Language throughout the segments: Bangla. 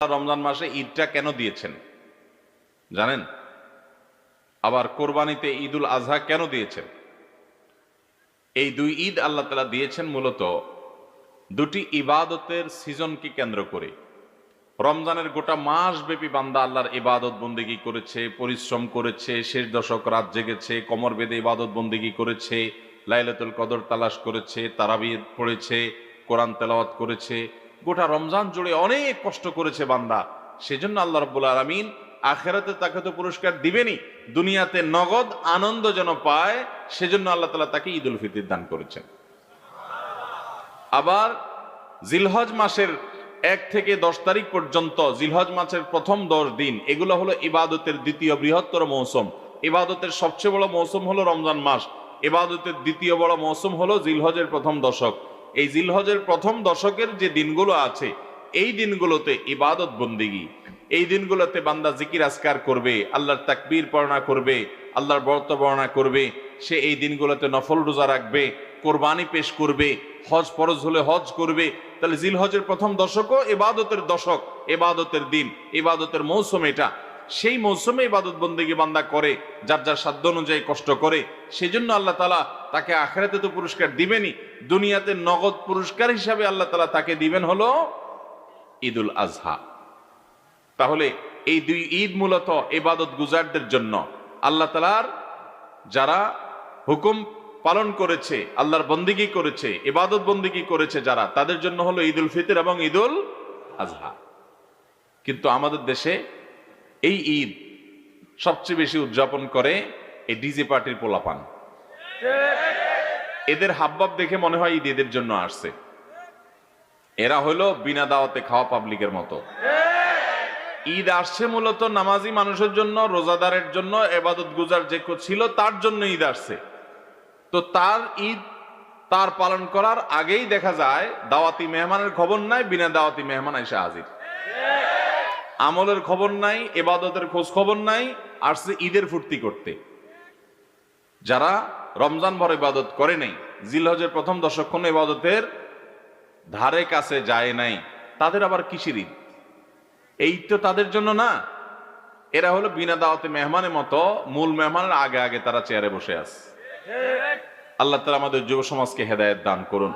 রমজান মাসে ঈদটা কেন দিয়েছেন জানেন? আবার কোরবানিতে ঈদুল আজহা কেন দিয়েছেন? এই দুই ঈদ আল্লাহ তাআলা দিয়েছেন মূলত দুটি ইবাদতের সিজনকে কেন্দ্র করে। রমজানের গোটা মাস ব্যাপী বান্দা আল্লাহর ইবাদত বন্দেগী করেছে, পরিশ্রম করেছে, শেষ দশক রাত জেগেছে, কোমর বেঁধে ইবাদত বন্দেগী করেছে, লাইলাতুল কদর তালাশ করেছে, তারাবি পড়েছে, কোরআন তেলাওয়াত করেছে, গোটা রমজান জুড়ে অনেক কষ্ট করেছে বান্দা। সেজন্য আল্লাহ রাব্বুল আলামিন আখিরাতে তাকে তো পুরস্কার দিবেনই, দুনিয়াতে নগদ আনন্দ যেন পায়, সেজন্য আল্লাহ তাআলা তাকে ঈদুল ফিতর দান করেছেন। আবার জিলহজ মাসের 1 থেকে 10 তারিখ পর্যন্ত, জিলহজ মাসের প্রথম 10 দিন, এগুলো হলো ইবাদতের দ্বিতীয় বৃহত্তর মৌসুম। ইবাদতের সবচেয়ে বড় মৌসুম হলো রমজান মাস, ইবাদতের দ্বিতীয় বড় মৌসুম হলো জিলহজের প্রথম দশক। এই জিলহজের প্রথম দশকের যে দিনগুলো আছে, এই দিনগুলোতে ইবাদত বন্দেগী, এই দিনগুলোতে বান্দা জিকির আজকার করবে, আল্লাহর তাকবীর পড়না করবে, আল্লাহর ব্রত বর্ণনা করবে, সে এই দিনগুলোতে নফল রোজা রাখবে, কোরবানি পেশ করবে, হজ ফরজ হলে হজ করবে। তাহলে জিলহজের প্রথম দশকও ইবাদতের দশক, ইবাদতের দিন, ইবাদতের মৌসুম। এটা সেই মৌসুমে ইবাদত বন্দেগী বান্দা করে, যার যার সাধ্য অনুযায়ী কষ্ট করে। সেজন্য আল্লাহ তাআলা তাকে আখিরাতে তো পুরস্কার দিবেনই, দুনিয়াতে নগদ পুরস্কার হিসাবে আল্লাহ তাআলা তাকে দিবেন হলো ঈদুল আজহা। তাহলে এই দুই ঈদ মূলত ইবাদত গুজারদের জন্য। আল্লাহ তাআলার যারা হুকুম পালন করেছে, আল্লাহর বন্দেগী করেছে, ইবাদত বন্দেগী করেছে যারা, তাদের জন্য হলো ঈদুল ফিতর এবং ঈদুল আজহা। কিন্তু আমাদের দেশে এই ঈদ সবচেয়ে বেশি উদযাপন করে এই ডিজে পার্টির পোলাপান। এদের হাবভাব দেখে মনে হয় ঈদ এদের জন্য আসছে। এরা হলো বিনা দাওয়াতে খাওয়া পাবলিকের মতো। ঈদ আসছে মূলত নামাজি মানুষের জন্য, রোজাদারের জন্য, ইবাদত গুজার যে ছিল তার জন্য ঈদ আসছে। তো তার ঈদ তার পালন করার আগেই দেখা যায় দাওয়াতি মেহমানের খবর নাই, বিনা দাওয়াতি মেহমান এসে হাজির। আমলের খবর নাই, ইবাদতের খোঁজ খবর নাই, আসছে ঈদের ফুর্তি করতে। যারা রমজান ভর ইবাদত করে নাই, জিলহজের প্রথম দশক্ষণ ইবাদতের ধারে কাছে যায় নাই, তাদের আবার কিসের ঈদ? এই তো তাদের জন্য না। এরা হলো বিনা দাওয়াতে মেহমানের মতো, মূল মেহমানের আগে আগে তারা চেয়ারে বসে আছে। আল্লাহ তাআলা আমাদের যুব সমাজকে হেদায়েত দান করুন।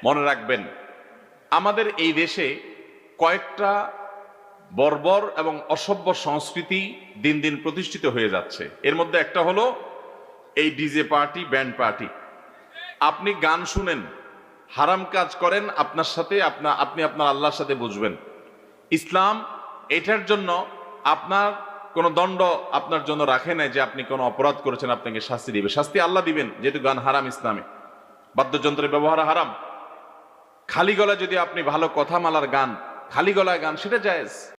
মনে রাখবেন, আমাদের এই দেশে কয়েকটা বর্বর এবং অসভ্য সংস্কৃতি দিন দিন প্রতিষ্ঠিত হয়ে যাচ্ছে। এর মধ্যে একটা হলো এই ডিজে পার্টি, ব্যান্ড পার্টি। আপনি গান শুনেন, হারাম কাজ করেন, আপনার সাথে আপনি আপনার আল্লাহর সাথে বুঝবেন। ইসলাম এটার জন্য আপনার কোনো দণ্ড আপনার জন্য রাখে নাই যে আপনি কোনো অপরাধ করেছেন আপনাকে শাস্তি দিবে। শাস্তি আল্লাহ দিবেন, যেহেতু গান হারাম ইসলামে। বাদ্যযন্ত্রের ব্যবহার হারাম। খালি গলায় যদি আপনি ভালো কথা মালার গান, খালি গলায় গান, সেটা জায়েজ।